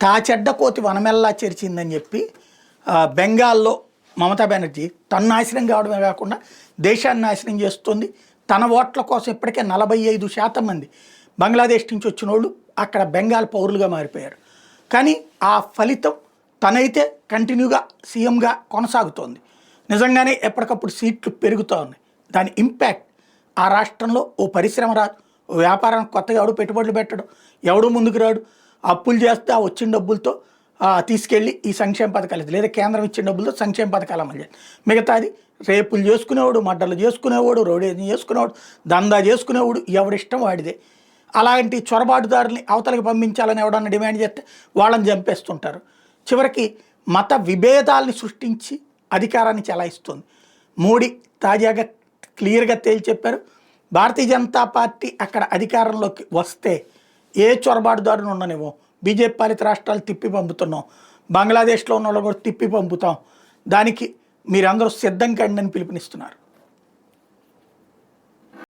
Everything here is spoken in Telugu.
తా చెడ్డ కోతి వనమెల్లా చెరిచిందని చెప్పి బెంగాల్లో మమతా బెనర్జీ తను నాశనం కావడమే కాకుండా దేశాన్ని నాశనం చేస్తుంది. తన ఓట్ల కోసం ఇప్పటికే 45% మంది బంగ్లాదేశ్ నుంచి వచ్చిన వాళ్ళు అక్కడ బెంగాల్ పౌరులుగా మారిపోయారు. కానీ ఆ ఫలితం తనైతే కంటిన్యూగా సీఎంగా కొనసాగుతోంది. నిజంగానే ఎప్పటికప్పుడు సీట్లు పెరుగుతూ ఉన్నాయి. దాని ఇంపాక్ట్ ఆ రాష్ట్రంలో ఓ పరిశ్రమ రాదు, ఓ వ్యాపారానికి కొత్తగా ఎవడు పెట్టుబడులు పెట్టడం, ఎవడు ముందుకు రాడు. అప్పులు చేస్తే ఆ వచ్చిన డబ్బులతో తీసుకెళ్ళి ఈ సంక్షేమ పథకాలు లేదా కేంద్రం ఇచ్చిన డబ్బులతో సంక్షేమ పథకాలు అమలు చేయాలి. మిగతాది రేపులు చేసుకునేవాడు, మడ్డలు చేసుకునేవాడు, రోడేజీ చేసుకునేవాడు, దందా చేసుకునేవాడు, ఎవరిష్టం వాడిదే. అలాంటి చొరబాటుదారుల్ని అవతలకి పంపించాలని ఎవడన్నా డిమాండ్ చేస్తే వాళ్ళని చంపేస్తుంటారు. చివరికి మత విభేదాల్ని సృష్టించి అధికారాన్ని చెలాయిస్తుంది. మోడీ తాజాగా క్లియర్గా తేల్చి చెప్పారు, భారతీయ జనతా పార్టీ అక్కడ అధికారంలోకి వస్తే ఏ చొరబాటుదారుని ఉండనివ్వం, బీజేపీ పాలిత రాష్ట్రాలు తిప్పి పంపుతున్నాం, బంగ్లాదేశ్లో ఉన్న వాళ్ళు కూడా తిప్పి పంపుతాం, దానికి మీరందరూ సిద్ధం కండి అని పిలుపునిస్తున్నారు.